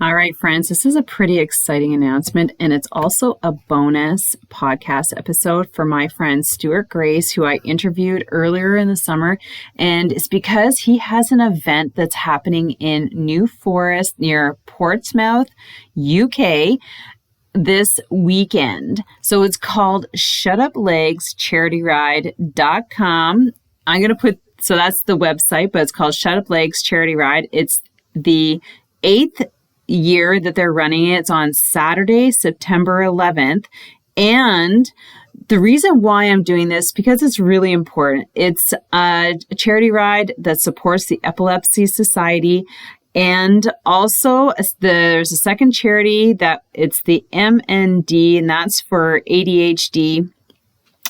All right, friends, this is a pretty exciting announcement, and it's also a bonus podcast episode for my friend Stuart Grace, who I interviewed earlier in the summer. And it's because he has an event that's happening in New Forest near Portsmouth, UK, this weekend. So it's called shutuplegscharity.com. I'm going to so that's the website, but it's called Shut Up Legs Charity Ride. It's the 8th year that they're running it. It's on Saturday, September 11th. And the reason why I'm doing this, because it's really important. It's a charity ride that supports the Epilepsy Society. And also there's a second charity that it's the MND, and that's for ADHD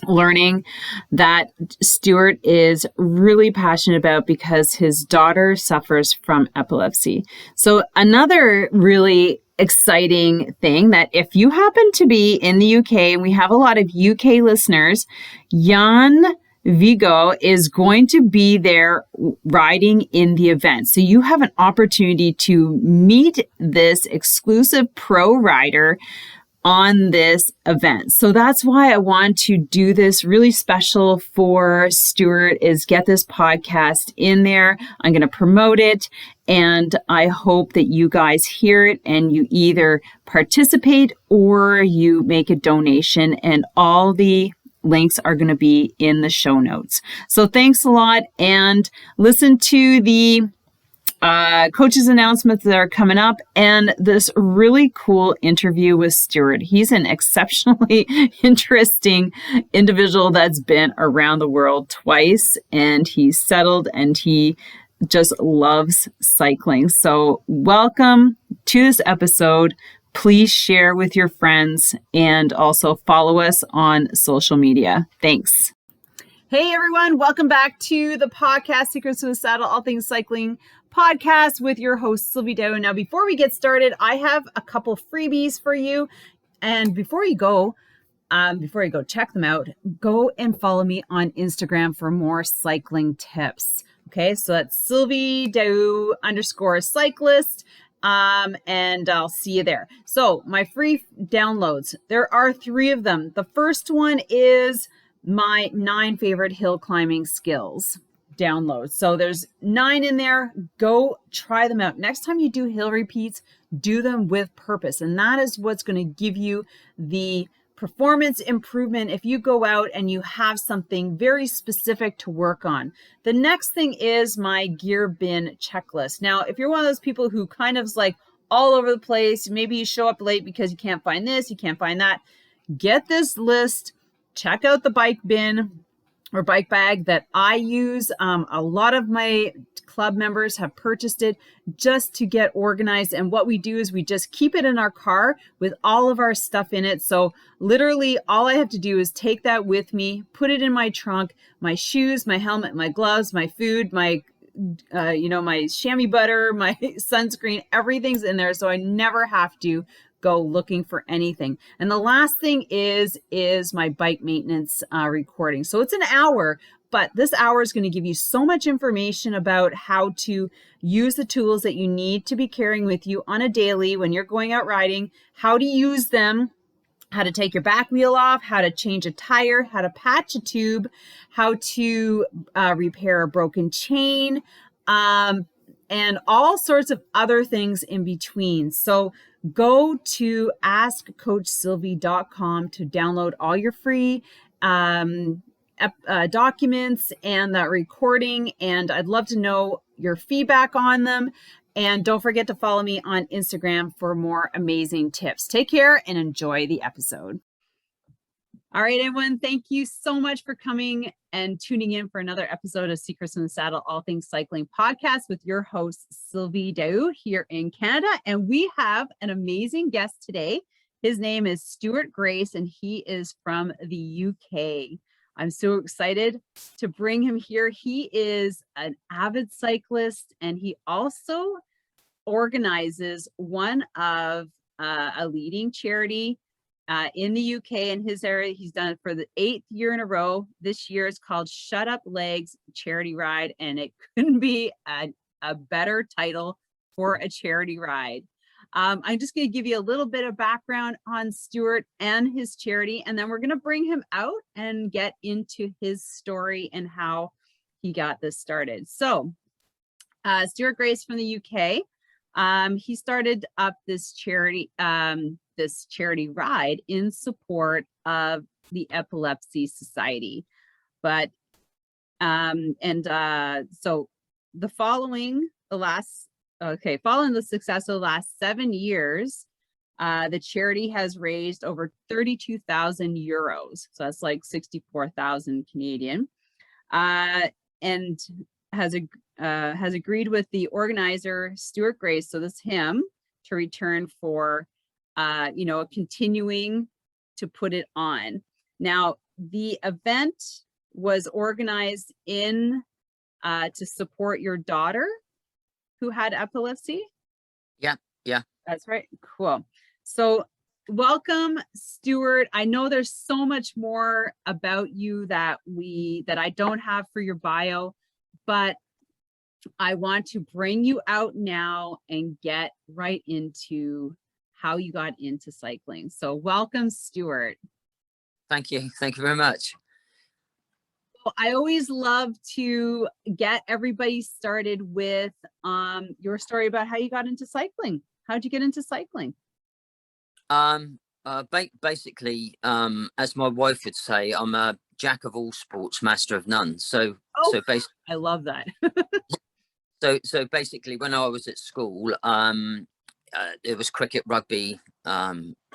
learning, that Stuart is really passionate about because his daughter suffers from epilepsy. So another really exciting thing, that if you happen to be in the UK, and we have a lot of UK listeners, Jan Vigo is going to be there riding in the event. So you have an opportunity to meet this exclusive pro rider on this event. So that's why I want to do this really special for Stuart, is get this podcast in there. I'm going to promote it, and I hope that you guys hear it and you either participate or you make a donation, and all the links are going to be in the show notes. So thanks a lot, and listen to the coaches announcements that are coming up, and this really cool interview with Stuart. He's an exceptionally interesting individual that's been around the world twice, and he's settled, and he just loves cycling. So welcome to this episode. Please share with your friends, and also follow us on social media. Thanks. Hey everyone, welcome back to the podcast, Secrets of the Saddle, All Things Cycling podcast with your host, Sylvie Dow. Now, before we get started, I have a couple freebies for you. And before you go check them out, go and follow me on Instagram for more cycling tips. Okay, so that's Sylvie Dow _cyclist. And I'll see you there. So my free downloads, there are 3 of them. The first one is my 9 favorite hill climbing skills download. So there's 9 in there. Go try them out. Next time you do hill repeats, do them with purpose. And that is what's going to give you the performance improvement if you go out and you have something very specific to work on. The next thing is my gear bin checklist. Now, if you're one of those people who kind of is like all over the place, maybe you show up late because you can't find this, you can't find that, get this list. Check out the bike bin or bike bag that I use. A lot of my club members have purchased it just to get organized. And what we do is we just keep it in our car with all of our stuff in it. So literally all I have to do is take that with me, put it in my trunk, my shoes, my helmet, my gloves, my food, my my chamois butter, my sunscreen, everything's in there. So I never have to go looking for anything. And the last thing is my bike maintenance recording. So it's an hour, but this hour is going to give you so much information about how to use the tools that you need to be carrying with you on a daily when you're going out riding, how to use them, how to take your back wheel off, how to change a tire, how to patch a tube, how to repair a broken chain, and all sorts of other things in between. So go to askcoachsylvie.com to download all your free documents and that recording. And I'd love to know your feedback on them. And don't forget to follow me on Instagram for more amazing tips. Take care and enjoy the episode. All right, everyone. Thank you so much for coming and tuning in for another episode of Secrets in the Saddle, All Things Cycling podcast with your host, Sylvie Dow, here in Canada. And we have an amazing guest today. His name is Stuart Grace, and he is from the UK. I'm so excited to bring him here. He is an avid cyclist, and he also organizes one of a leading charity in the UK in his area. He's done it for the 8th year in a row. This year is called Shut Up Legs Charity Ride, and it couldn't be a better title for a charity ride. I'm just going to give you a little bit of background on Stuart and his charity, and then we're going to bring him out and get into his story and how he got this started. So Stuart Grace from the UK, he started up this charity ride in support of the Epilepsy Society. But so following the success of the last 7 years, the charity has raised over 32,000 euros. So that's like 64,000 Canadian, and has agreed with the organizer, Stuart Grace, so that's him, to return for, continuing to put it on. Now, the event was organized to support your daughter who had epilepsy. Yeah, that's right. Cool. So welcome, Stuart. I know there's so much more about you that I don't have for your bio, but I want to bring you out now and get right into how you got into cycling. So welcome, Stuart. thank you very much. I always love to get everybody started with your story about how you got into cycling. How'd you get into cycling? Basically, as my wife would say, I'm a jack of all sports, master of none. So basically, I love that. so basically, when I was at school, it was cricket, rugby,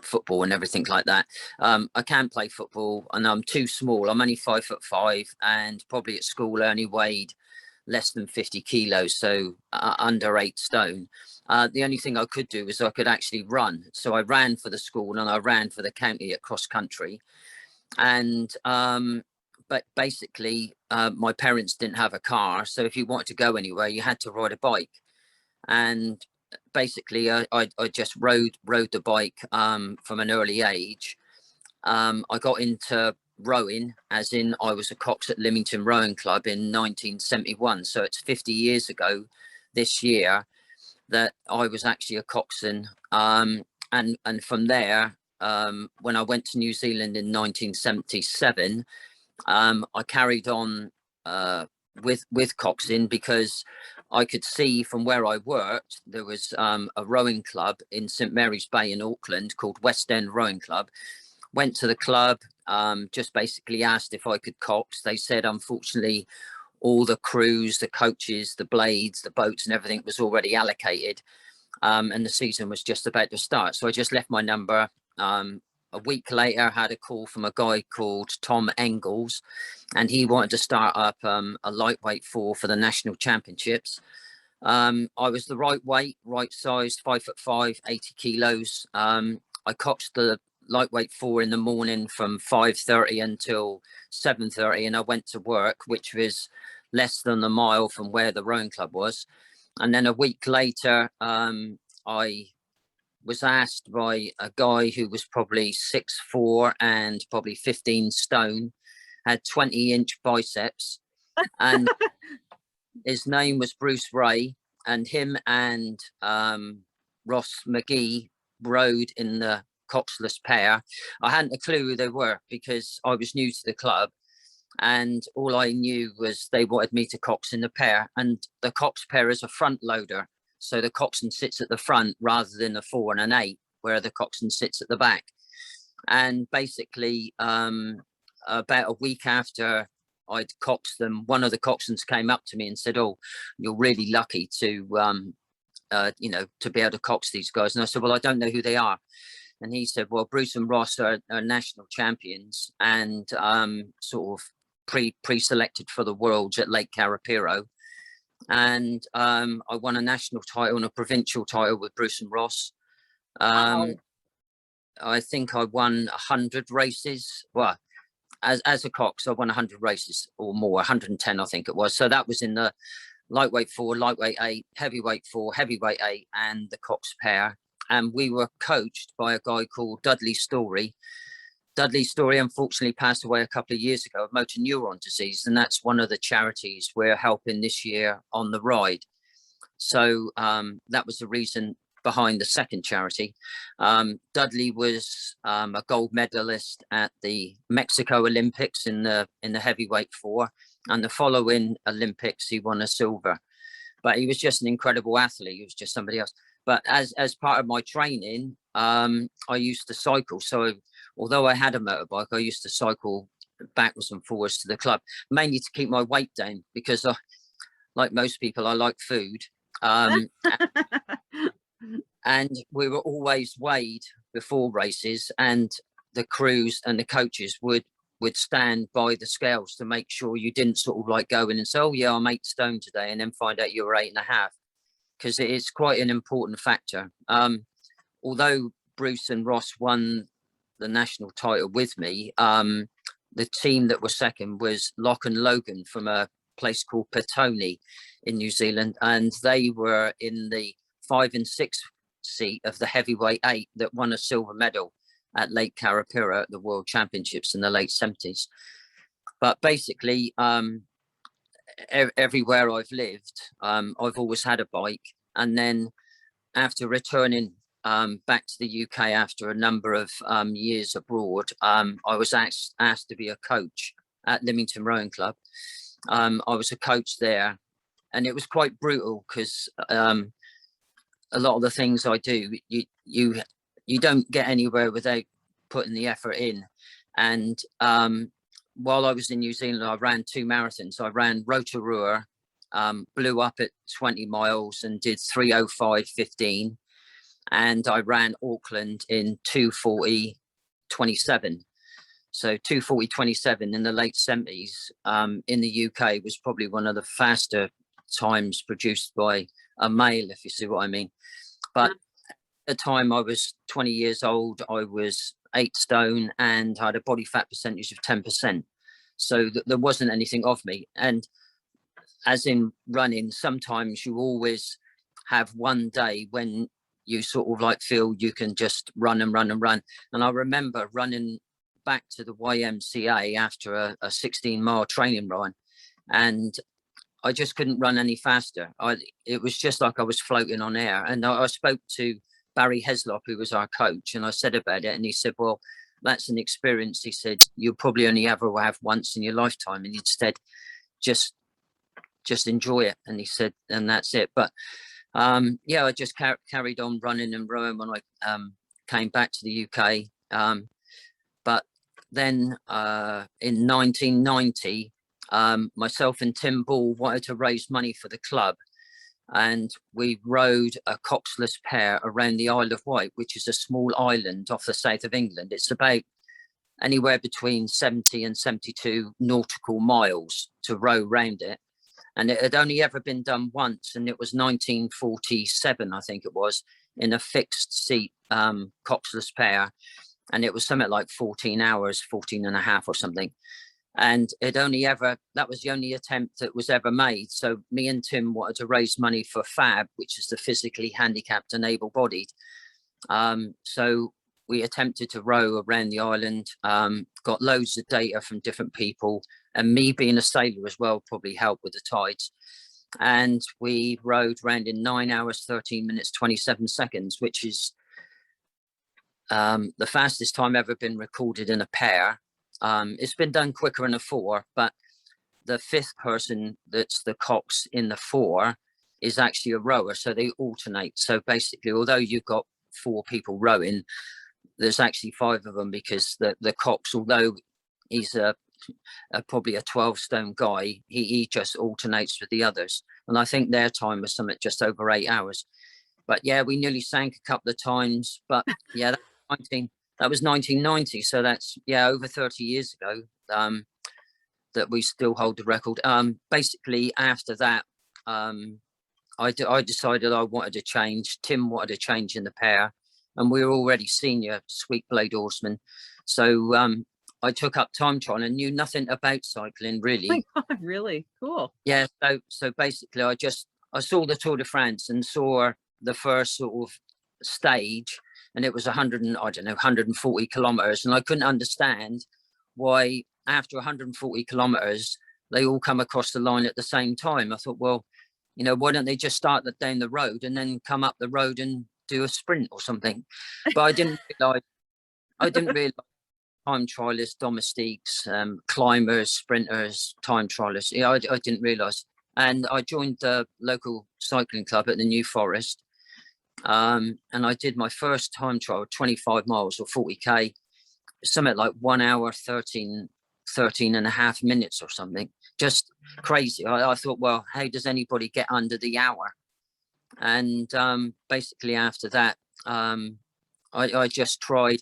football and everything like that. I can't play football and I'm too small. I'm only 5'5", and probably at school I only weighed less than 50 kilos, so under 8 stone. The only thing I could do was I could actually run. So I ran for the school and I ran for the county at cross country. And but basically my parents didn't have a car, so if you wanted to go anywhere you had to ride a bike. And basically I just rode the bike from an early age. I got into rowing, as in I was a cox at Lymington Rowing Club in 1971, so it's 50 years ago this year that I was actually a coxswain. And from there, when I went to New Zealand in 1977, I carried on with coxing, because I could see from where I worked there was a rowing club in St Mary's Bay in Auckland called West End Rowing Club. Went to the club, just basically asked if I could cox. They said unfortunately all the crews, the coaches, the blades, the boats and everything was already allocated, and the season was just about to start. So I just left my number. A week later, I had a call from a guy called Tom Engels, and he wanted to start up a lightweight for the national championships. I was the right weight, right size, 5'5", 80 kilos. I coxed the lightweight 4 in the morning from 5:30 until 7:30, and I went to work, which was less than a mile from where the rowing club was. And then a week later, I was asked by a guy who was probably 6'4" and probably 15 stone, had 20-inch biceps, and his name was Bruce Ray, and him and Ross McGee rode in the coxless pair. I hadn't a clue who they were because I was new to the club, and all I knew was they wanted me to cox in the pair, and the cox pair is a front loader. So the coxswain sits at the front rather than a 4 and an 8, where the coxswain sits at the back. And basically, about a week after I'd coxed them, one of the coxswains came up to me and said, "Oh, you're really lucky to, to be able to cox these guys." And I said, "Well, I don't know who they are." And he said, "Well, Bruce and Ross are national champions and sort of pre-selected for the Worlds at Lake Carapiro. And I won a national title and a provincial title with Bruce and Ross. Wow. I think I won 100 races. Well, as a cox, I won 100 races or more, 110, I think it was. So that was in the lightweight 4, lightweight 8, heavyweight 4, heavyweight 8, and the cox pair. And we were coached by a guy called Dudley Story. Dudley Story unfortunately passed away a couple of years ago of motor neuron disease, and that's one of the charities we're helping this year on the ride. So that was the reason behind the second charity. Dudley was a gold medalist at the Mexico Olympics in the heavyweight 4, and the following Olympics he won a silver. But he was just an incredible athlete. He was just somebody else. But as part of my training, I used to cycle. So although I had a motorbike, I used to cycle backwards and forwards to the club, mainly to keep my weight down, because like most people, I like food. And we were always weighed before races, and the crews and the coaches would stand by the scales to make sure you didn't sort of like go in and say, oh yeah, I'm 8 stone today, and then find out you were 8.5, because it is quite an important factor. Although Bruce and Ross won the national title with me, the team that was second was Loch and Logan from a place called Petone in New Zealand, and they were in the 5 and 6 seat of the heavyweight 8 that won a silver medal at Lake Karapira at the World Championships in the late 70s. But basically, everywhere I've lived, I've always had a bike. And then after returning back to the UK after a number of years abroad, I was asked to be a coach at Lymington Rowing Club. I was a coach there, and it was quite brutal, because a lot of the things I do, you don't get anywhere without putting the effort in. And while I was in New Zealand, I ran 2 marathons. I ran Rotorua, blew up at 20 miles and did 3:05:15. And I ran Auckland in 2:40:27. So 2:40:27 in the late 70s in the UK was probably one of the faster times produced by a male, if you see what I mean. But at the time I was 20 years old, I was 8 stone and had a body fat percentage of 10%. So there wasn't anything of me. And as in running, sometimes you always have one day when you sort of like feel you can just run and run and run. And I remember running back to the YMCA after a 16-mile training run, and I just couldn't run any faster. It was just like I was floating on air. And I spoke to Barry Heslop, who was our coach, and I said about it, and he said, well, that's an experience, he said, you'll probably only ever have once in your lifetime, and instead just enjoy it. And he said, and that's it. But yeah, I just carried on running and rowing when I came back to the UK. But then in 1990, myself and Tim Ball wanted to raise money for the club, and we rowed a coxless pair around the Isle of Wight, which is a small island off the south of England. It's about anywhere between 70 and 72 nautical miles to row round it. And it had only ever been done once, and it was 1947, I think it was, in a fixed seat coxless pair. And it was something like 14 hours, 14 and a half or something. And that was the only attempt that was ever made. So me and Tim wanted to raise money for FAB, which is the physically handicapped and able-bodied. So we attempted to row around the island, got loads of data from different people, and me being a sailor as well probably helped with the tides. And we rowed around in 9 hours, 13 minutes, 27 seconds, which is the fastest time ever been recorded in a pair. It's been done quicker in a 4, but the 5th person that's the cox in the 4 is actually a rower, so they alternate. So basically, although you've got 4 people rowing, there's actually 5 of them, because the cox, although he's probably a 12-stone guy, he just alternates with the others. And I think their time was something just over 8 hours. But yeah, we nearly sank a couple of times. But yeah, that was 1990. So that's, yeah, over 30 years ago that we still hold the record. Basically, after that, I decided I wanted to change. Tim wanted to change in the pair, and we were already senior sweep blade horsemen. So I took up time trial and knew nothing about cycling, really. Oh my God, really? Cool. Yeah. So basically, I saw the Tour de France and saw the first sort of stage, and it was 140 kilometers. And I couldn't understand why after 140 kilometers, they all come across the line at the same time. I thought, well, why don't they just start down the road and then come up the road and do a sprint or something. But I didn't realise time trialists, domestiques, climbers, sprinters, time trialists. Yeah, I didn't realise. And I joined the local cycling club at the New Forest. And I did my first time trial, 25 miles or 40k, something like 1 hour, 13 and a half minutes or something. Just crazy. I thought, well, how does anybody get under the hour? And basically after that, I just tried.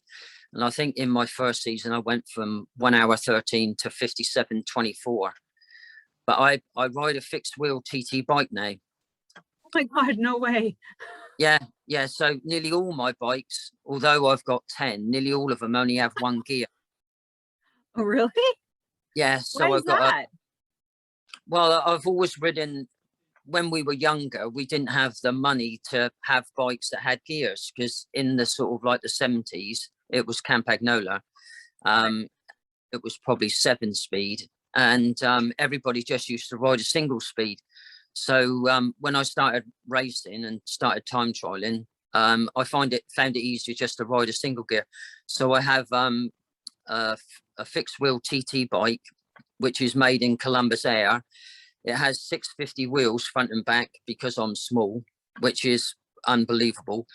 And I think in my first season, I went from 1 hour 13 to 57:24. But I ride a fixed wheel TT bike now. Oh my God, no way. Yeah. So nearly all my bikes, although I've got 10, nearly all of them only have one gear. Oh, really? Yeah. So Why is that? Well, I've always ridden. When we were younger, we didn't have the money to have bikes that had gears, because in the sort of like the 70s, it was Campagnola. It was probably 7-speed, and everybody just used to ride a single speed. So when I started racing and started time trialing, I found it easier just to ride a single gear. So I have a fixed wheel TT bike, which is made in Columbus Air. It has 650 wheels front and back because I'm small, which is unbelievable.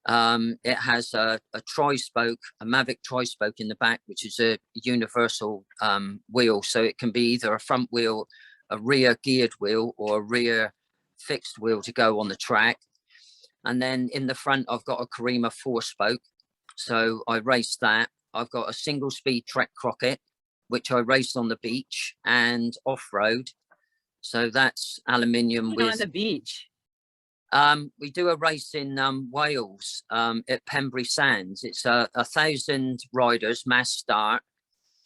It has a tri-spoke, a Mavic tri-spoke in the back, which is a universal wheel. So it can be either a front wheel, a rear geared wheel, or a rear fixed wheel to go on the track. And then in the front, I've got a Karima 4-spoke. So I race that. I've got a single speed Trek Crockett, which I race on the beach and off-road. So that's aluminium with... on the beach. We do a race in Wales at Pembrey Sands. It's 1,000 riders, mass start.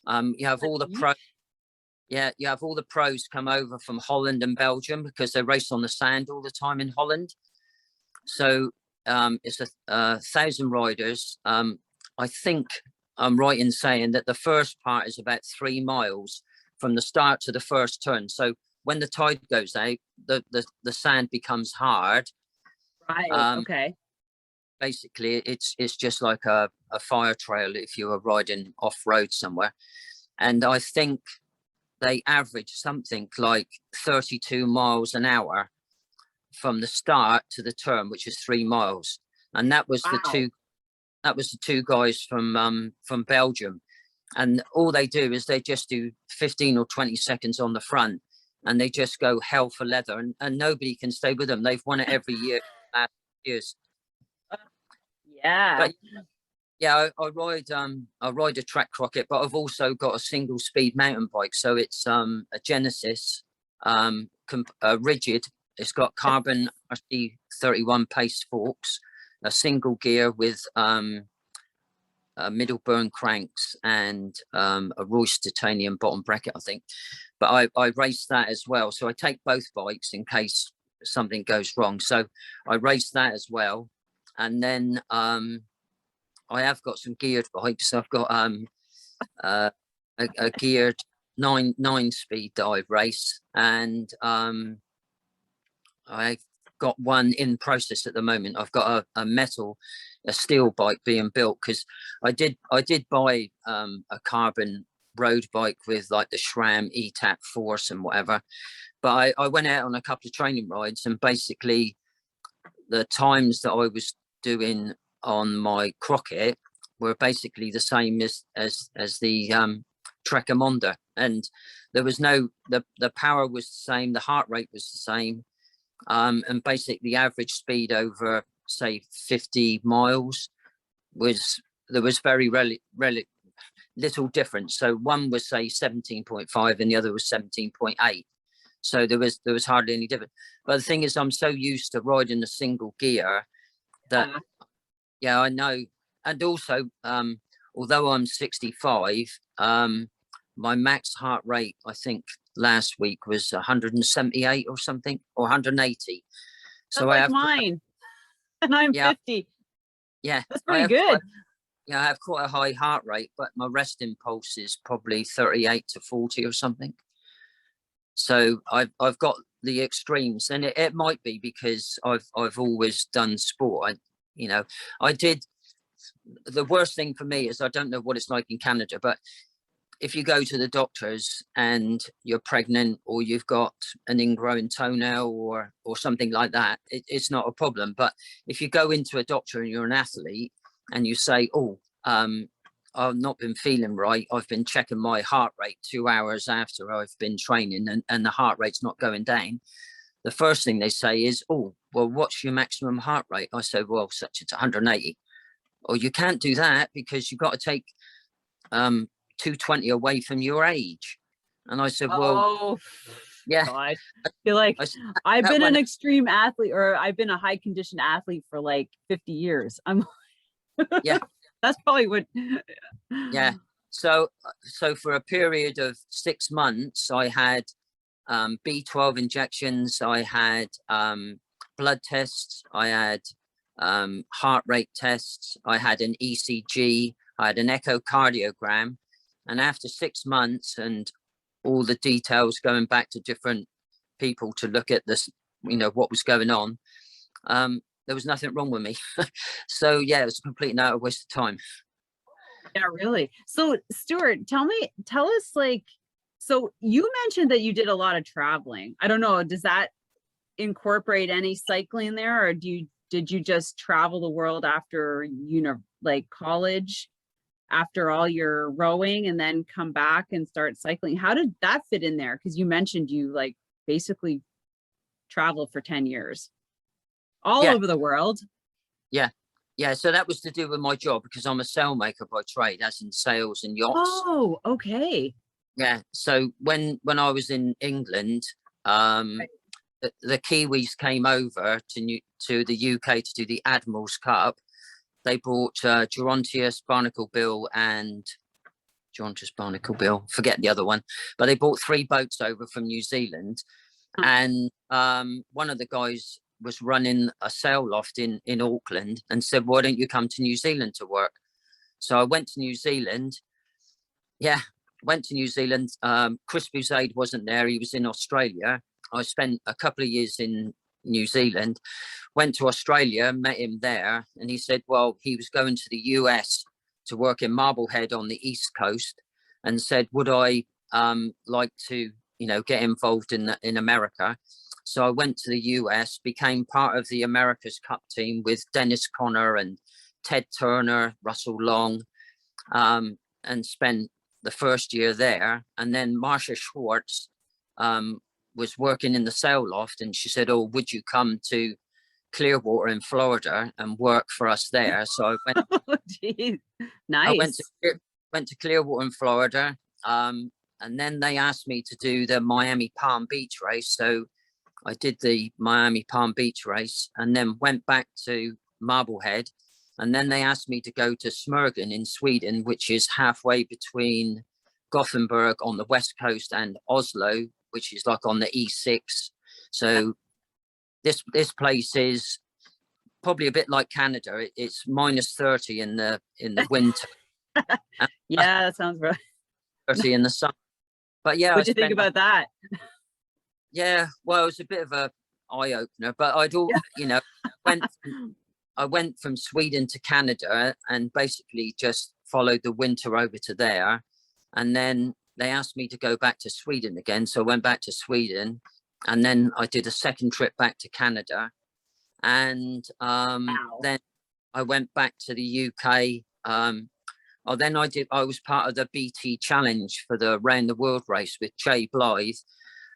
You have all the pros. Yeah, you have all the pros come over from Holland and Belgium because they race on the sand all the time in Holland. So it's 1,000 riders. I think I'm right in saying that the first part is about 3 miles from the start to the first turn. So when the tide goes out, the sand becomes hard. Right. Okay. Basically, it's just like a fire trail if you were riding off road somewhere. And I think they average something like 32 miles an hour from the start to the turn, which is 3 miles. And that was the two guys from Belgium. And all they do is they just do 15 or 20 seconds on the front, and they just go hell for leather, and nobody can stay with them. They've won it every year. Years. Yeah. But yeah, I ride a Trek Crockett, but I've also got a single speed mountain bike. So it's a Genesis, rigid. It's got carbon RC31 pace forks, a single gear with middle burn cranks, and a Royce titanium bottom bracket, I think. But I race that as well. So I take both bikes in case something goes wrong. So I race that as well. And then I have got some geared bikes. I've got a geared 9-speed that I race, and I've got one in process at the moment. I've got a steel bike being built, because I did buy a carbon road bike with like the SRAM ETAP force and whatever, but I went out on a couple of training rides, and basically the times that I was doing on my Crockett were basically the same as the Trekker Monda, and there was no the power was the same, the heart rate was the same, and basically the average speed over say 50 miles was very little difference. So one was say 17.5 and the other was 17.8. So there was hardly any difference. But the thing is, I'm so used to riding a single gear that yeah, I know. And also, although I'm 65, my max heart rate, I think last week was 178 or something, or 180. So that's like mine. And I'm 50. Yeah. That's pretty good. I have quite a high heart rate, but my resting pulse is probably 38 to 40 or something. So I've got the extremes, and it might be because I've always done sport. You know, I did. The worst thing for me is, I don't know what it's like in Canada, but if you go to the doctors and you're pregnant, or you've got an ingrowing toenail or something like that, it's not a problem. But if you go into a doctor and you're an athlete and you say, oh, I've not been feeling right, I've been checking my heart rate 2 hours after I've been training, and the heart rate's not going down, the first thing they say is, oh, well, what's your maximum heart rate? I said, well, such it's 180. Or you can't do that because you've got to take 220 away from your age. And I said, well, Oh, yeah. God. I feel like I've been an extreme athlete, or I've been a high conditioned athlete for like 50 years. I'm yeah. That's probably what. Yeah. So for a period of 6 months, I had B12 injections, I had blood tests, I had heart rate tests, I had an ECG, I had an echocardiogram. And after 6 months and all the details going back to different people to look at this, you know, what was going on, there was nothing wrong with me. So yeah, it was a complete and utter waste of time. Yeah, really. So Stuart, tell us, like, so you mentioned that you did a lot of traveling. I don't know, does that incorporate any cycling there, or did you just travel the world after, you know, like college, after all your rowing, and then come back and start cycling? How did that fit in there? Because you mentioned you like basically traveled for 10 years all over the world. Yeah, so that was to do with my job, because I'm a sailmaker by trade, as in sails and yachts. Oh, okay. Yeah, so when I was in England, the Kiwis came over to the UK to do the Admiral's Cup. They brought Gerontius, Barnacle Bill, and forget the other one, but they brought 3 boats over from New Zealand. And one of the guys was running a sail loft in Auckland and said, why don't you come to New Zealand to work? So I went to New Zealand. Chris Buzade wasn't there, he was in Australia. I spent a couple of years in New Zealand, went to Australia, met him there, and he said, well, he was going to the US to work in Marblehead on the East Coast, and said, would I like to, you know, get involved in America? So I went to the US, became part of the America's Cup team with Dennis Conner and Ted Turner, Russell Long, and spent the first year there. And then Marcia Schwartz was working in the sail loft, and she said, oh, would you come to Clearwater in Florida and work for us there? So I went. Oh, geez. Nice. I went to Clearwater in Florida, and then they asked me to do the Miami Palm Beach race. So I did the Miami Palm Beach race, and then went back to Marblehead, and then they asked me to go to Smögen in Sweden, which is halfway between Gothenburg on the west coast and Oslo, which is like on the E6. So this place is probably a bit like Canada. It's -30 in the winter. Yeah, that sounds right. 30 in the summer. But yeah, what do you think about that? Yeah, well, it was a bit of a eye opener, but you know, I went from Sweden to Canada and basically just followed the winter over to there. And then they asked me to go back to Sweden again. So I went back to Sweden, and then I did a second trip back to Canada. And then I went back to the UK. I was part of the BT Challenge for the Round the World race with Jay Blythe.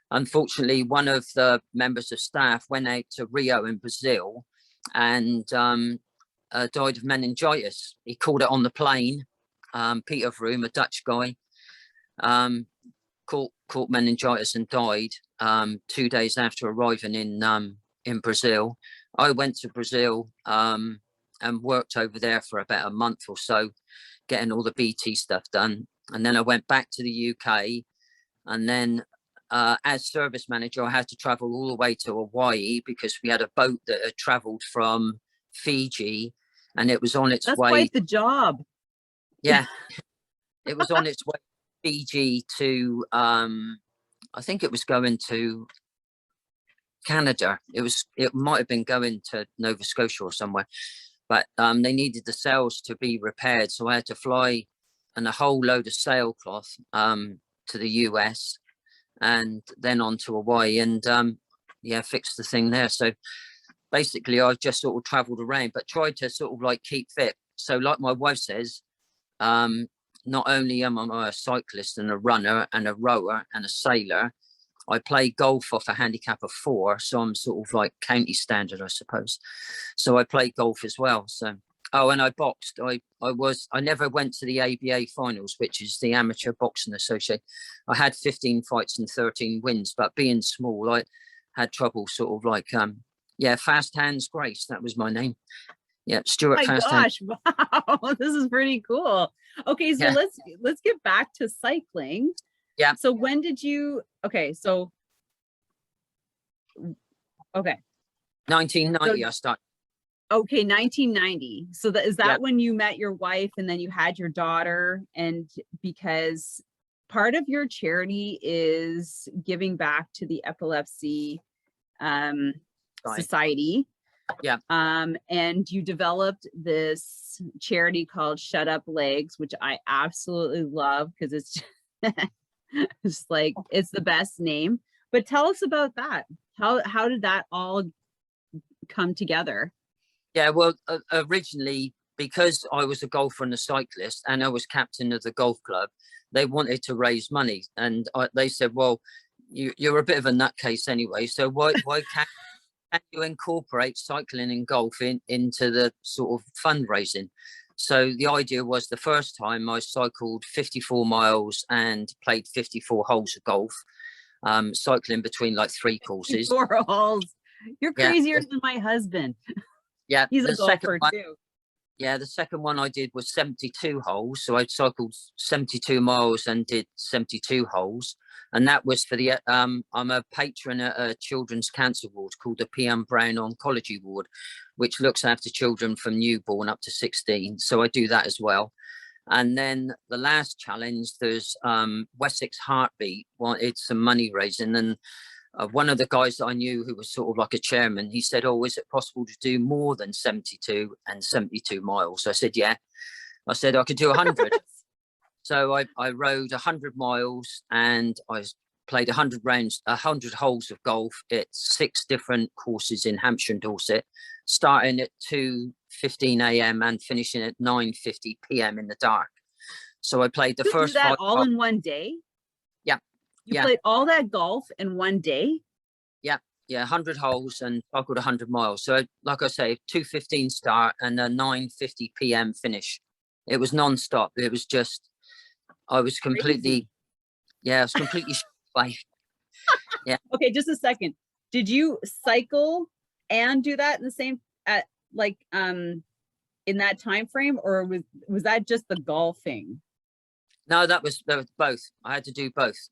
Unfortunately, one of the members of staff went out to Rio in Brazil and died of meningitis. He caught it on the plane. Peter Vroom, a Dutch guy, caught meningitis and died 2 days after arriving in Brazil. I went to Brazil and worked over there for about a month or so, getting all the BT stuff done. And then I went back to the UK, and then as service manager, I had to travel all the way to Hawaii because we had a boat that had traveled from Fiji, and it was on its way. That's quite the job. Yeah, it was on its way to Fiji to, I think it was going to Canada. It might have been going to Nova Scotia or somewhere. but they needed the sails to be repaired, so I had to fly and a whole load of sailcloth to the US and then on to Hawaii, and yeah, fix the thing there. So basically I've just sort of traveled around, but tried to sort of like keep fit. So like my wife says, not only am I a cyclist and a runner and a rower and a sailor, I play golf off a handicap of 4, so I'm sort of like county standard, I suppose. So I play golf as well. So, oh, and I boxed. I never went to the ABA finals, which is the Amateur Boxing Association. I had 15 fights and 13 wins, but being small, I had trouble sort of like, yeah, Fast Hands Grace, that was my name. Yeah, Stuart. Oh my gosh, wow, this is pretty cool. Okay, so let's get back to cycling. Yeah. So when did you, okay. 1990 I started. Okay, 1990. So is that when you met your wife and then you had your daughter? And because part of your charity is giving back to the Epilepsy Society. Yeah. And you developed this charity called Shut Up Legs, which I absolutely love because it's it's like, it's the best name. But tell us about that. How did that all come together? Yeah, well, originally, because I was a golfer and a cyclist and I was captain of the golf club, they wanted to raise money. And they said, well, you're a bit of a nutcase anyway, so why can't you incorporate cycling and golf into the sort of fundraising? So the idea was, the first time I cycled 54 miles and played 54 holes of golf, cycling between like 3 courses. 4 holes. You're crazier than my husband. Yeah, he's a golfer too. Yeah, the second one I did was 72 holes. So I cycled 72 miles and did 72 holes. And that was for the, I'm a patron at a children's cancer ward called the PM Brown Oncology Ward, which looks after children from newborn up to 16. So I do that as well. And then the last challenge, there's Wessex Heartbeat wanted some money raising. And one of the guys that I knew who was sort of like a chairman, he said, oh, is it possible to do more than 72 and 72 miles? So I said, yeah. I said, I could do 100. So I rode 100 miles and I played 100 rounds, 100 holes of golf at 6 different courses in Hampshire and Dorset, starting at 2:15 a.m. and finishing at 9:50 p.m. in the dark. So I played the first 5 all in one day? Yeah. You played all that golf in one day? Yeah. Yeah, 100 holes and cycled 100 miles. So like I say, 2:15 start and a 9:50 p.m. finish. It was non-stop. It was just, I was completely, I was completely yeah. Okay, just a second. Did you cycle and do that in the same, in that time frame, or was that just the golfing? No, that was both. I had to do both.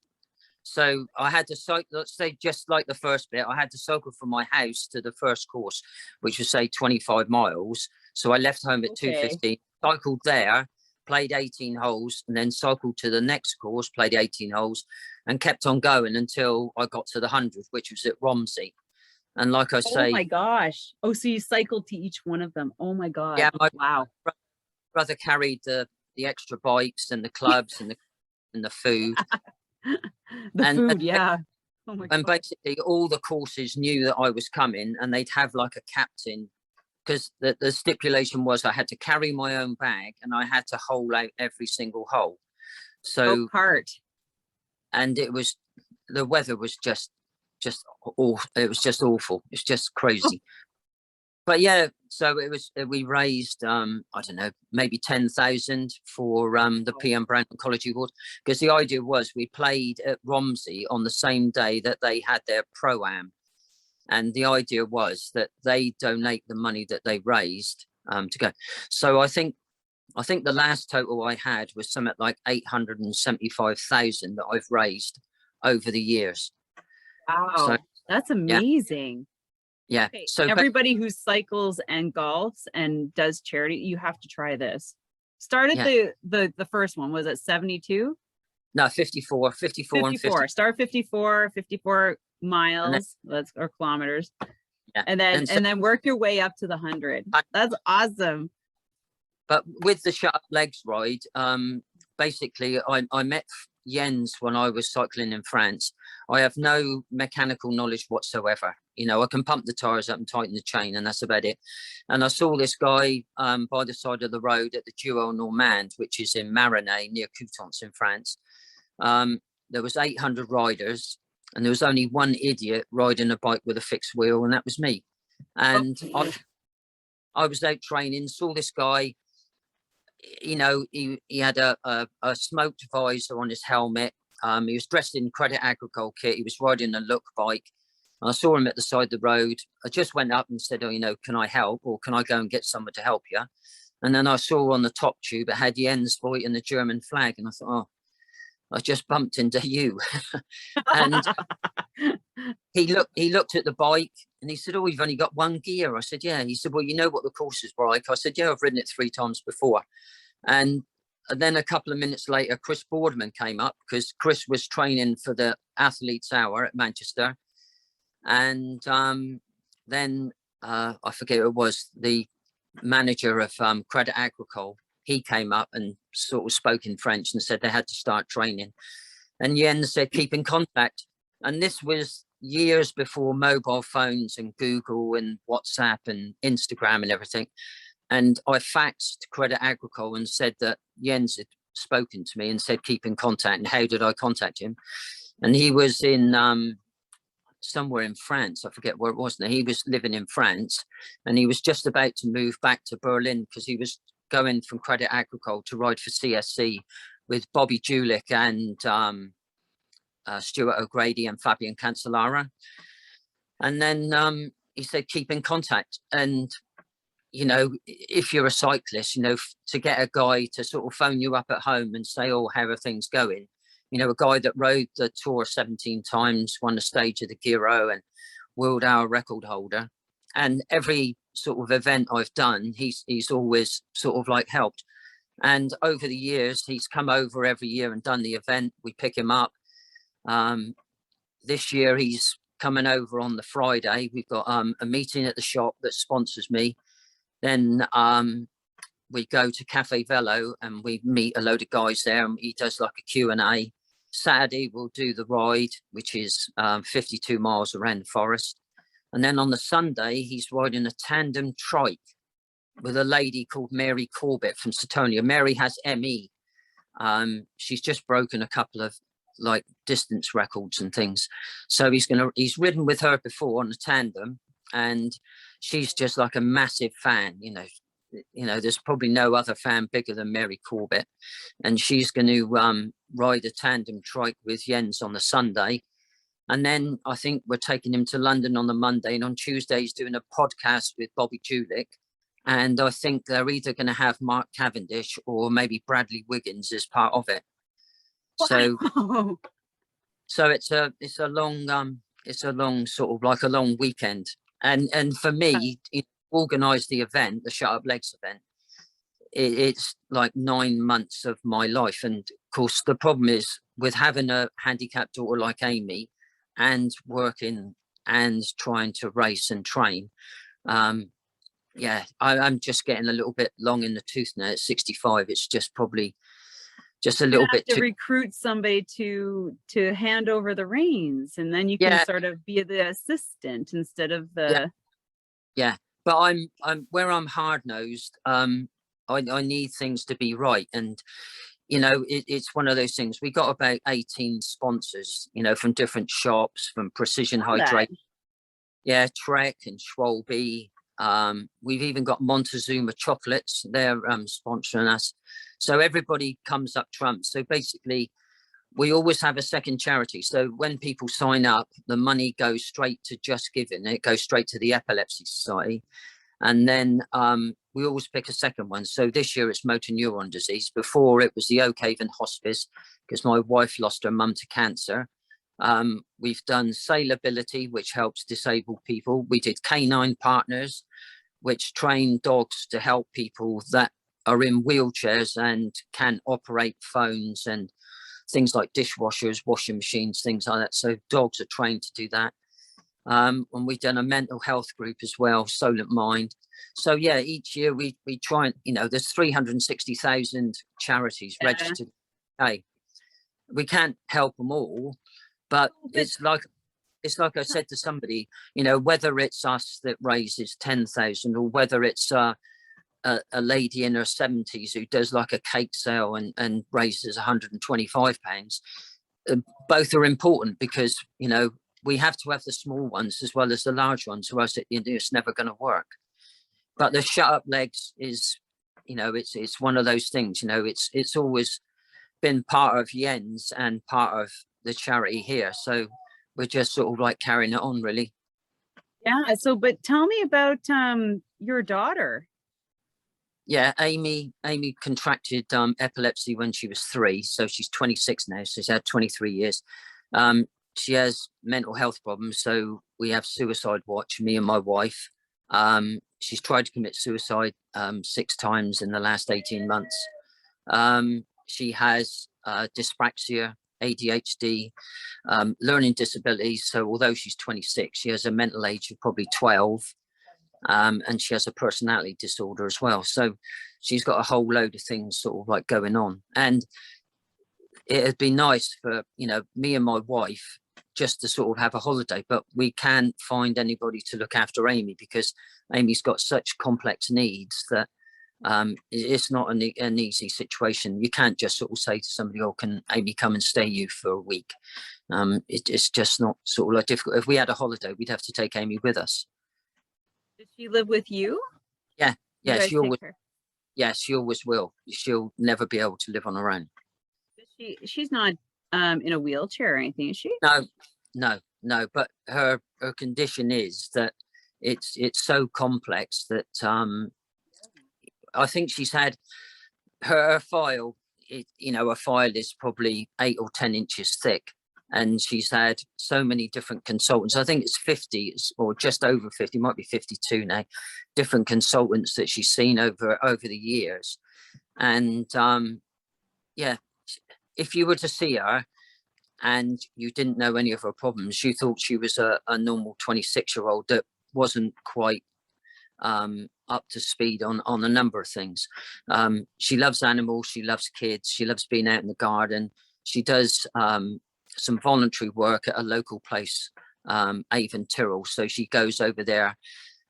So I had to cycle, let's say, just like the first bit, I had to cycle from my house to the first course, which was say 25 miles. So I left home at 2:15, cycled there, played 18 holes, and then cycled to the next course, played 18 holes, and kept on going until I got to the 100, which was at Romsey. And like I say, oh my gosh. Oh, so you cycled to each one of them. Oh my God. Yeah, my wow. brother carried the extra bikes and the clubs and the food. Food, yeah. Oh my and God. Basically all the courses knew that I was coming, and they'd have like a captain, because the stipulation was I had to carry my own bag and I had to hole out every single hole. So and it was, the weather was just awful. It was just awful. It's just crazy. But yeah, so it was, we raised I don't know, maybe 10,000 for the PM Brown Oncology Ward, because the idea was we played at Romsey on the same day that they had their pro-am. And the idea was that they donate the money that they raised to go. So I think the last total I had was something like 875,000 that I've raised over the years. Wow, so, that's amazing. Yeah. Okay. So everybody who cycles and golfs and does charity, you have to try this. Start at the first one. Was it 72? No, 54 and 50. Start 54 miles, or kilometers. Yeah. And then And so, and then work your way up to the 100. That's awesome. but with the Shut Up Legs ride, basically I met Jens when I was cycling in France. I have no mechanical knowledge whatsoever. You know, I can pump the tires up and tighten the chain, and that's about it. And I saw this guy by the side of the road at the Duo Normand, which is in Marenay near Coutances in France. There was 800 riders, and there was only one idiot riding a bike with a fixed wheel, and that was me. And I was out training, saw this guy. You know, he had a smoked visor on his helmet. He was dressed in Credit Agricole kit. He was riding a Look bike. And I saw him at the side of the road. I just went up and said, "Oh, you know, can I help, or can I go and get someone to help you?" And then I saw on the top tube it had Jens Voigt and the German flag, and I thought, "Oh, I just bumped into you." And he looked at the bike and he said, "Oh, you've only got one gear." I said, "Yeah." He said, "Well, you know what the course is like?" I said, "Yeah, I've ridden it 3 times before." And then a couple of minutes later, Chris Boardman came up, because Chris was training for the Athletes Hour at Manchester. And then I forget who it was, the manager of Credit Agricole. He came up and sort of spoke in French and said they had to start training. And Jens said, "Keep in contact." And this was years before mobile phones and Google and WhatsApp and Instagram and everything. And I faxed Credit Agricole and said that Jens had spoken to me and said, "Keep in contact." And how did I contact him? And he was in somewhere in France. I forget where it was now. He was living in France, and he was just about to move back to Berlin, because he was going from Credit Agricole to ride for CSC with Bobby Julich and Stuart O'Grady and Fabian Cancellara. And then he said, "Keep in contact." And you know, if you're a cyclist, you know, to get a guy to sort of phone you up at home and say, "Oh, how are things going?" You know, a guy that rode the Tour 17 times, won a stage of the Giro, and world hour record holder. And every sort of event I've done, he's always sort of like helped. And over the years, he's come over every year and done the event. We pick him up. This year, he's coming over on the Friday. We've got a meeting at the shop that sponsors me. Then we go to Cafe Velo and we meet a load of guys there, and he does like a Q&A. Saturday we'll do the ride, which is 52 miles around the forest. And then on the Sunday he's riding a tandem trike with a lady called Mary Corbett from Setonia. Mary has ME. She's just broken a couple of like distance records and things. So he's ridden with her before on a tandem, and she's just like a massive fan. You know, there's probably no other fan bigger than Mary Corbett, and she's going to ride a tandem trike with Jens on the Sunday. And then I think we're taking him to London on the Monday, and on Tuesday he's doing a podcast with Bobby Julich. And I think they're either going to have Mark Cavendish or maybe Bradley Wiggins as part of it. Wow. So it's a long sort of like a long weekend. And for me, organise the event, the Shut Up Legs event, it's like 9 months of my life. And of course, the problem is with having a handicapped daughter like Amy and working and trying to race and train. I'm just getting a little bit long in the tooth now at 65. It's just probably just a little bit to recruit somebody to hand over the reins, and then you can sort of be the assistant instead of the but I'm where I'm hard-nosed. I need things to be right, and you know, it's one of those things. We got about 18 sponsors, you know, from different shops, from Precision Hydration, Trek and Schwalbe. We've even got Montezuma chocolates. They're sponsoring us. So everybody comes up trumps. So basically, we always have a second charity. So when people sign up, the money goes straight to Just Giving. It goes straight to the Epilepsy Society. And then we always pick a second one. So this year it's motor neuron disease. Before it was the Oak Haven Hospice, because my wife lost her mum to cancer. We've done Sailability, which helps disabled people. We did Canine Partners, which train dogs to help people that are in wheelchairs and can operate phones and things like dishwashers, washing machines, things like that. So dogs are trained to do that. And we've done a mental health group as well, Solent Mind. So yeah, each year we try and, you know, there's 360,000 charities registered. Hey, we can't help them all, but it's like I said to somebody, you know, whether it's us that raises 10,000 or whether it's a lady in her 70s who does like a cake sale and raises £125, both are important, because, you know, we have to have the small ones as well as the large ones, or else it's never going to work. But the shut up legs is, you know, it's one of those things, you know, it's always been part of Jens and part of the charity here. So we're just sort of like carrying it on, really. Yeah. So, but tell me about your daughter. Yeah, Amy contracted epilepsy when she was 3, so she's 26 now. So she's had 23 years. She has mental health problems, so we have suicide watch, me and my wife. She's tried to commit suicide 6 times in the last 18 months. She has dyspraxia, ADHD, learning disabilities. So although she's 26, she has a mental age of probably 12. And she has a personality disorder as well. So she's got a whole load of things sort of like going on. And it'd be nice for, you know, me and my wife just to sort of have a holiday, but we can't find anybody to look after Amy, because Amy's got such complex needs that it's not an easy situation. You can't just sort of say to somebody, oh, can Amy come and stay you for a week? It's just not sort of like difficult. If we had a holiday, we'd have to take Amy with us. Does she live with you? Yeah, she always will. She'll never be able to live on her own. She's not in a wheelchair or anything, is she? No. But her condition is that it's so complex that I think she's had her file. A file is probably 8 or 10 inches thick. And she's had so many different consultants. I think it's 50 or just over 50, might be 52 now, different consultants that she's seen over the years. And if you were to see her and you didn't know any of her problems, you thought she was a normal 26-year-old that wasn't quite up to speed on a number of things. She loves animals, she loves kids, she loves being out in the garden. She does some voluntary work at a local place, Avon Tyrrell. So she goes over there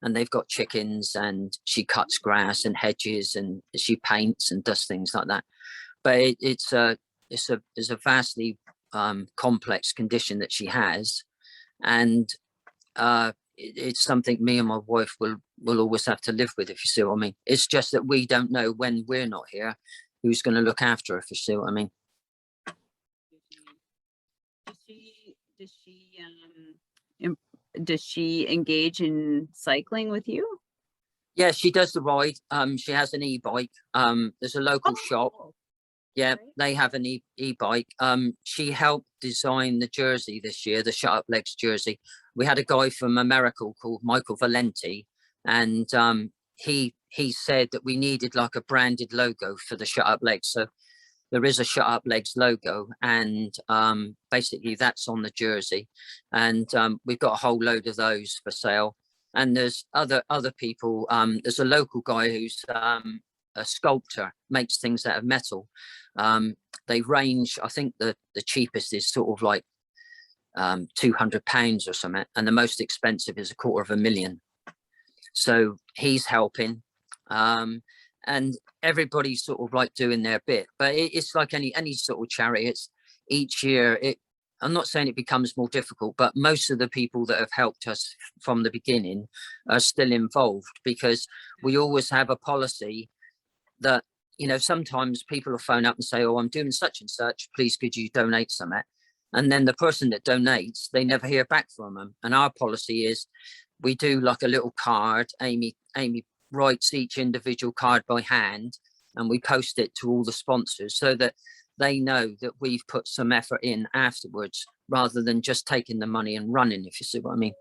and they've got chickens, and she cuts grass and hedges, and she paints and does things like that. But it's a vastly complex condition that she has, and it's something me and my wife will always have to live with, if you see what I mean. It's just that we don't know when we're not here who's going to look after her, if you see what I mean. Does she engage in cycling with you? Yeah, she does the ride. She has an e-bike. There's a local shop. Yeah, they have an e-bike. She helped design the jersey this year, the Shut Up Legs jersey. We had a guy from America called Michael Valenti, and he said that we needed like a branded logo for the Shut Up Legs. So there is a Shut Up Legs logo, and basically that's on the jersey. And we've got a whole load of those for sale. And there's other people. There's a local guy who's a sculptor, makes things out of metal. They range, I think the cheapest is sort of like £200 or something, and the most expensive is $250,000. So he's helping. And everybody's sort of like doing their bit, but it's like any sort of charity. It's each year. I'm not saying it becomes more difficult, but most of the people that have helped us from the beginning are still involved, because we always have a policy that, you know, sometimes people will phone up and say, oh, I'm doing such and such, please could you donate something? And then the person that donates, they never hear back from them. And our policy is we do like a little card. Amy writes each individual card by hand, and we post it to all the sponsors so that they know that we've put some effort in afterwards, rather than just taking the money and running, if you see what I mean.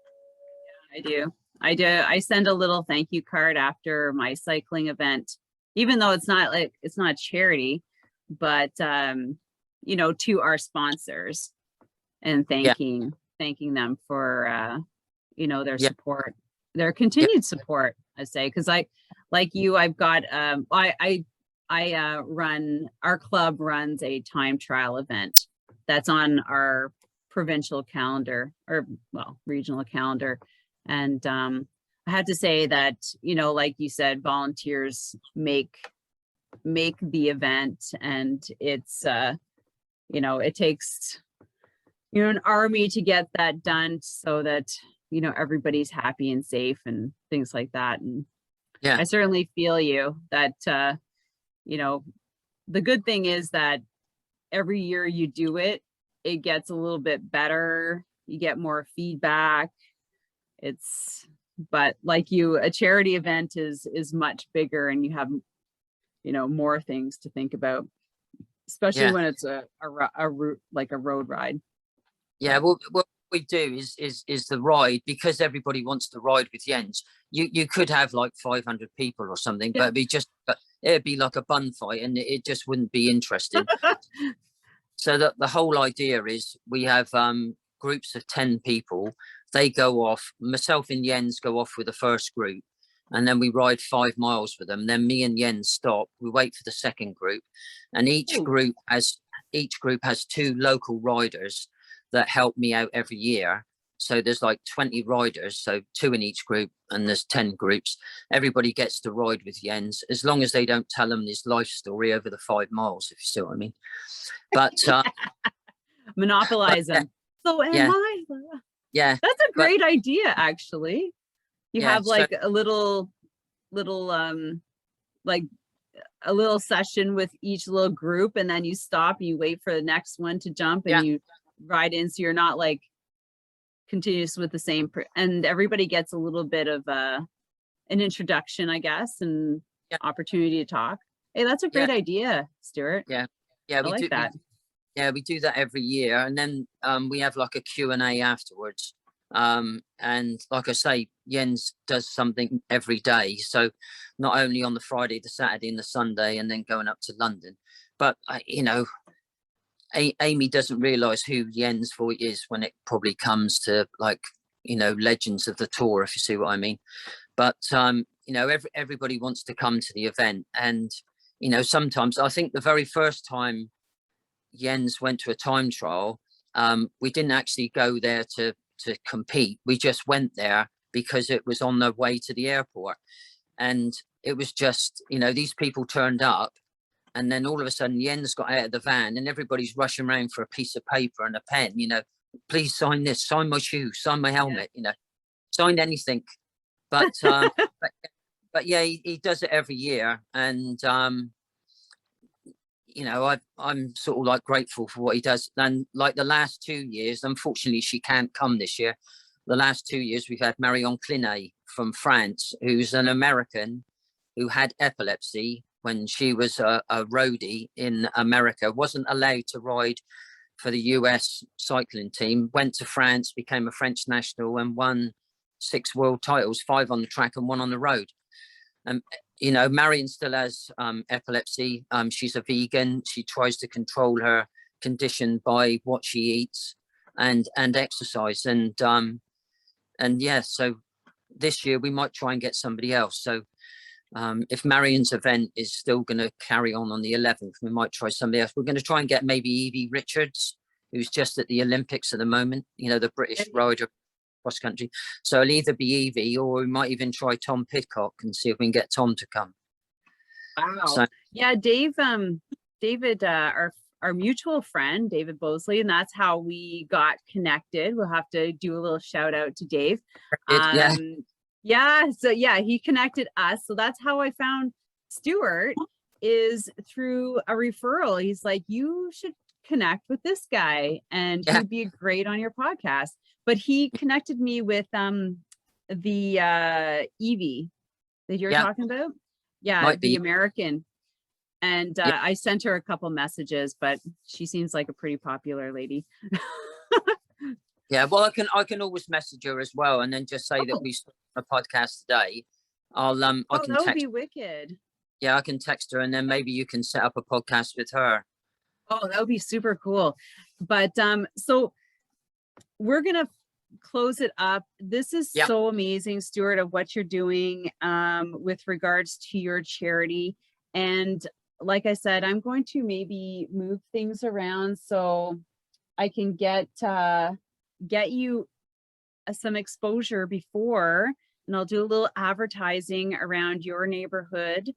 Yeah, I do. I send a little thank you card after my cycling event, even though it's not charity, but you know, to our sponsors, and thanking them for you know, their Yeah. support, their continued support, I say, because like you, I've got I run, our club runs a time trial event that's on our provincial calendar, or well, regional calendar. And I had to say that, you know, like you said, volunteers make the event, and it's you know, it takes, you know, an army to get that done so that, you know, everybody's happy and safe and things like that. And Yeah. I certainly feel you that you know, the good thing is that every year you do it, it gets a little bit better. You get more feedback. But like you, a charity event is much bigger, and you have, you know, more things to think about, especially when it's a route, like a road ride. Yeah, well, what we do is the ride, because everybody wants to ride with Jens. You could have like 500 people or something, but it'd be like a bun fight, and it just wouldn't be interesting. So the whole idea is we have groups of 10 people. They go off. Myself and Jens go off with the first group, and then we ride 5 miles with them. Then me and Jens stop. We wait for the second group, and each group has 2 local riders that help me out every year. So there's like 20 riders, so 2 in each group, and there's 10 groups. Everybody gets to ride with Jens, as long as they don't tell him his life story over the 5 miles, if you see what I mean. But monopolize them. So am I. Yeah, that's a great idea, actually. You have like so, a little like a little session with each little group, and then you stop and you wait for the next one to jump, and you ride in, so you're not like continuous with the same and everybody gets a little bit of an introduction, I guess, and opportunity to talk. Hey, that's a great idea, Stuart. Yeah, I like that. We do that every year, and then we have like a Q&A afterwards. And like I say, Jens does something every day, so not only on the Friday, the Saturday and the Sunday, and then going up to London. But you know, Amy doesn't realize who Jens Voigt is when it probably comes to, like, you know, legends of the tour, if you see what I mean. But you know, everybody wants to come to the event, and you know, sometimes I think the very first time Jens went to a time trial, we didn't actually go there to compete. We just went there because it was on the way to the airport, and it was just, you know, these people turned up, and then all of a sudden Jens got out of the van, and everybody's rushing around for a piece of paper and a pen, you know, please sign this, sign my shoes, sign my helmet, you know, sign anything. But but yeah, he does it every year, and you know, I'm sort of like grateful for what he does. And like the last 2 years, unfortunately she can't come this year. The last 2 years we've had Marion Clinet from France, who's an American who had epilepsy when she was a roadie in America, wasn't allowed to ride for the US cycling team, went to France, became a French national, and won 6 world titles, 5 on the track and 1 on the road. You know, Marion still has epilepsy. She's a vegan. She tries to control her condition by what she eats and exercise. And yeah, so this year we might try and get somebody else. So if Marion's event is still going to carry on the 11th, we might try somebody else. We're going to try and get maybe Evie Richards, who's just at the Olympics at the moment, you know, the British rider cross country. So it'll either be Evie, or we might even try Tom Pidcock and see if we can get Tom to come. Wow. So, yeah, David, our mutual friend, David Bosley, and that's how we got connected. We'll have to do a little shout out to Dave. So he connected us. So that's how I found Stuart, is through a referral. He's like, you should connect with this guy, and he'd be great on your podcast. But he connected me with the Evie that you're talking about. Yeah, the American. And I sent her a couple messages, but she seems like a pretty popular lady. Yeah, well, I can always message her as well, and then just say that we started a podcast today. I can that would be wicked. Yeah, I can text her, and then maybe you can set up a podcast with her. Oh, that would be super cool. But so we're gonna close it up. This is Yeah. so amazing, Stuart, of what you're doing with regards to your charity. And like I said, I'm going to maybe move things around so I can get you some exposure before, and I'll do a little advertising around your neighborhood.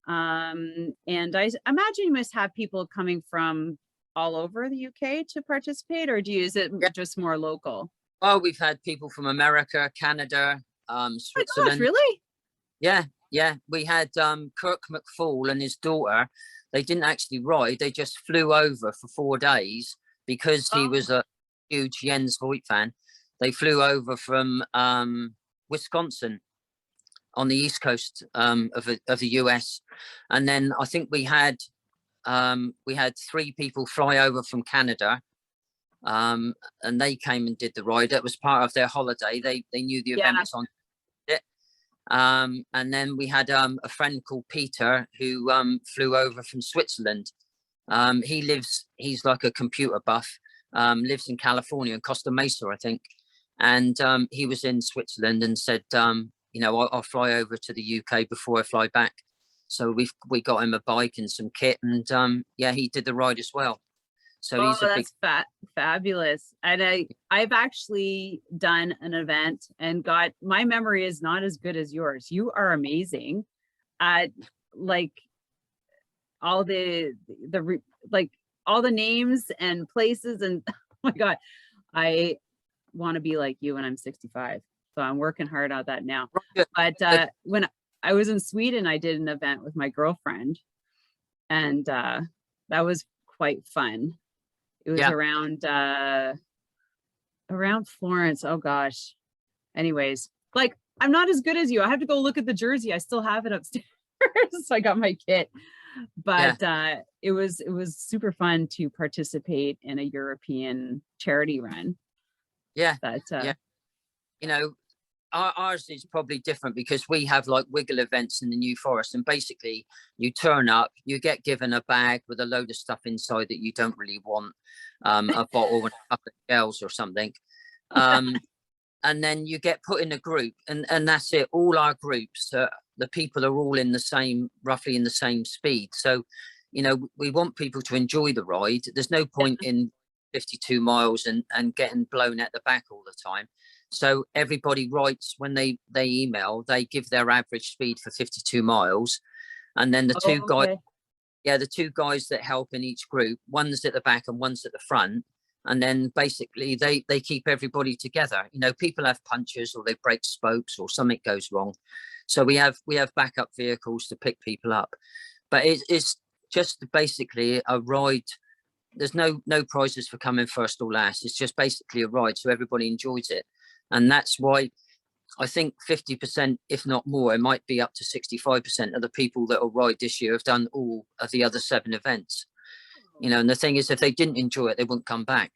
And I imagine you must have people coming from all over the UK to participate, or is it just more local? Oh, we've had people from America, Canada, Switzerland. Oh my gosh, really? Yeah. We had Kirk McFall and his daughter. They didn't actually ride. They just flew over for 4 days because he was a huge Jens Voigt fan. They flew over from Wisconsin on the east coast of the US, and then I think we had 3 people fly over from Canada, and they came and did the ride. It was part of their holiday. They knew the event was on it. And then we had a friend called Peter who flew over from Switzerland. He's like a computer buff, lives in California, in Costa Mesa, I think. And he was in Switzerland and said, I'll fly over to the UK before I fly back. So we got him a bike and some kit, and he did the ride as well. So he's a big... fabulous. And I've actually done an event and my memory is not as good as yours. You are amazing at like all the all the names and places, and oh my God, I want to be like you when I'm 65. So I'm working hard on that now. But when I was in Sweden, I did an event with my girlfriend, and that was quite fun. It was around Florence. Oh gosh. Anyways, like, I'm not as good as you. I have to go look at the jersey. I still have it upstairs. So I got my kit. But it was super fun to participate in a European charity run. Yeah. Ours is probably different because we have like wiggle events in the New Forest, and basically you turn up, you get given a bag with a load of stuff inside that you don't really want, a bottle and a couple of gels or something, and then you get put in a group, and that's it. All our groups, the people are all roughly in the same speed. So we want people to enjoy the ride. There's no point in 52 miles and getting blown at the back all the time. So everybody writes when they email, they give their average speed for 52 miles. And then the two guys that help in each group, one's at the back and one's at the front. And then basically they keep everybody together. People have punctures or they break spokes or something goes wrong. So we have backup vehicles to pick people up. But it's just basically a ride. There's no prizes for coming first or last. It's just basically a ride, so everybody enjoys it. And that's why I think 50%, if not more, it might be up to 65% of the people that will ride this year have done all of the other 7 events. And the thing is, if they didn't enjoy it, they wouldn't come back.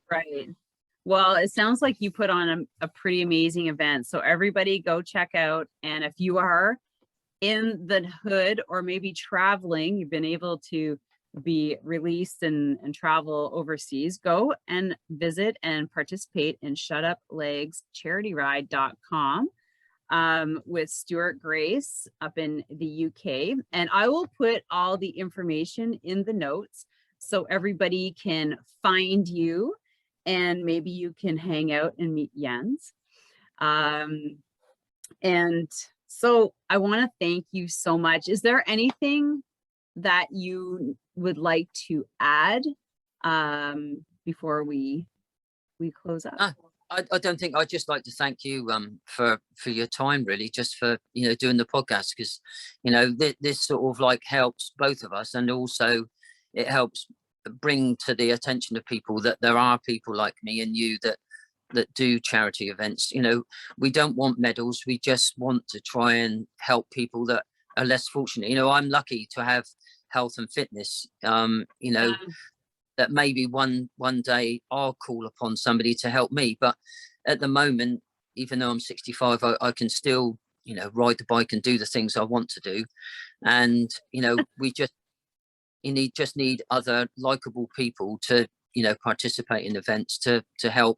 Right. Well, it sounds like you put on a pretty amazing event. So everybody go check out. And if you are in the hood or maybe traveling, you've been able to be released and travel overseas, go and visit and participate in shutuplegscharityRide.com with Stuart Grace up in the UK. And I will put all the information in the notes so everybody can find you and maybe you can hang out and meet Jens. And so I want to thank you so much. Is there anything that you would like to add before we close up? I don't think. I'd just like to thank you for your time, really, just for doing the podcast, because this sort of like helps both of us, and also it helps bring to the attention of people that there are people like me and you that do charity events. We don't want medals. We just want to try and help people that are less fortunate. I'm lucky to have health and fitness, that maybe one day I'll call upon somebody to help me. But at the moment, even though I'm 65, I can still, ride the bike and do the things I want to do. And, we just need other likable people to, participate in events to help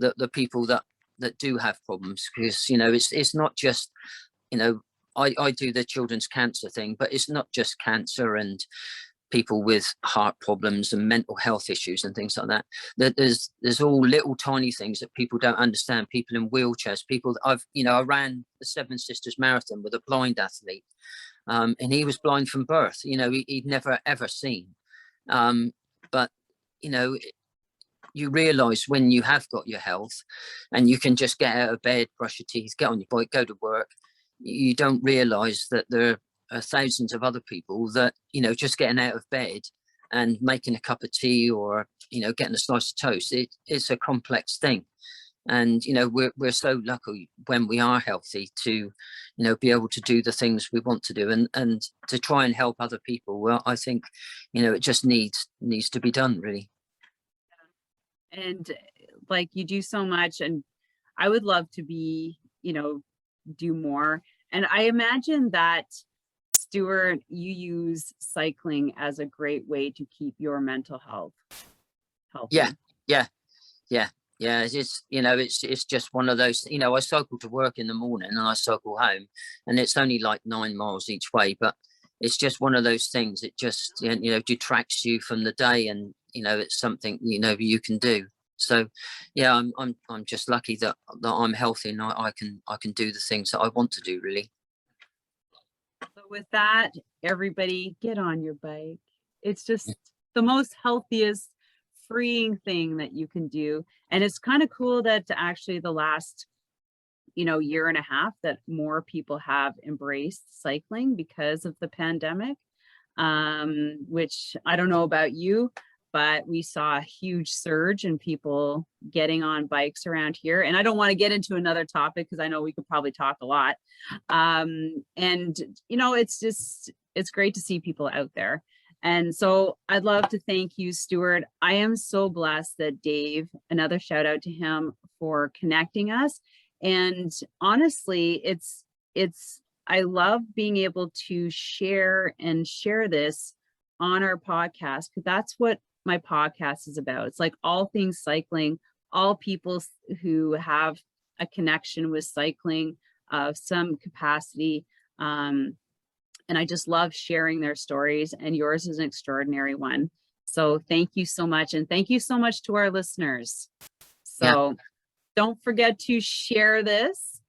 the people that do have problems, because it's not just, I do the children's cancer thing, but it's not just cancer and people with heart problems and mental health issues and things like that. There's all little tiny things that people don't understand. People in wheelchairs, people that I ran the Seven Sisters Marathon with a blind athlete, and he was blind from birth. He'd never ever seen, but you realize when you have got your health and you can just get out of bed, brush your teeth, get on your bike, go to work, you don't realize that there are thousands of other people that, just getting out of bed and making a cup of tea or, getting a slice of toast, it's a complex thing. And, we're so lucky when we are healthy to, be able to do the things we want to do and to try and help other people. Well, I think, it just needs to be done, really. And like, you do so much, and I would love to be, do more. And I imagine that, Stuart, you use cycling as a great way to keep your mental health healthy. Yeah. It's just one of those, I cycle to work in the morning and I cycle home, and it's only like 9 miles each way, but it's just one of those things. It just, detracts you from the day, and, it's something, you can do. So, yeah, I'm just lucky that I'm healthy and I can do the things that I want to do, really. So with that, everybody, get on your bike. It's just the most healthiest, freeing thing that you can do. And it's kind of cool that actually the last, year and a half that more people have embraced cycling because of the pandemic, which I don't know about you, but we saw a huge surge in people getting on bikes around here. And I don't want to get into another topic because I know we could probably talk a lot. It's great to see people out there. And so I'd love to thank you, Stuart. I am so blessed that Dave, another shout out to him for connecting us. And honestly, I love being able to share this on our podcast, because that's what my podcast is about. It's like all things cycling, all people who have a connection with cycling of some capacity. And I just love sharing their stories, and yours is an extraordinary one. So thank you so much. And thank you so much to our listeners. So don't forget to share this.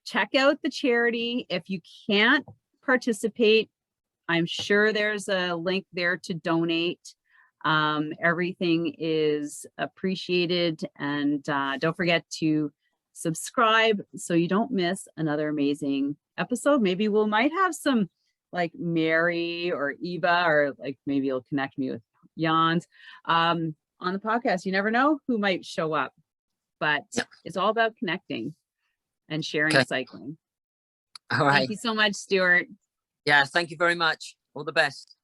Check out the charity. If you can't participate, I'm sure there's a link there to donate. Everything is appreciated. And don't forget to subscribe so you don't miss another amazing episode. Maybe we might have some like Mary or Eva, or like maybe you'll connect me with Jens on the podcast. You never know who might show up, but it's all about connecting and sharing cycling. All right. Thank you so much, Stuart. Yeah, thank you very much. All the best.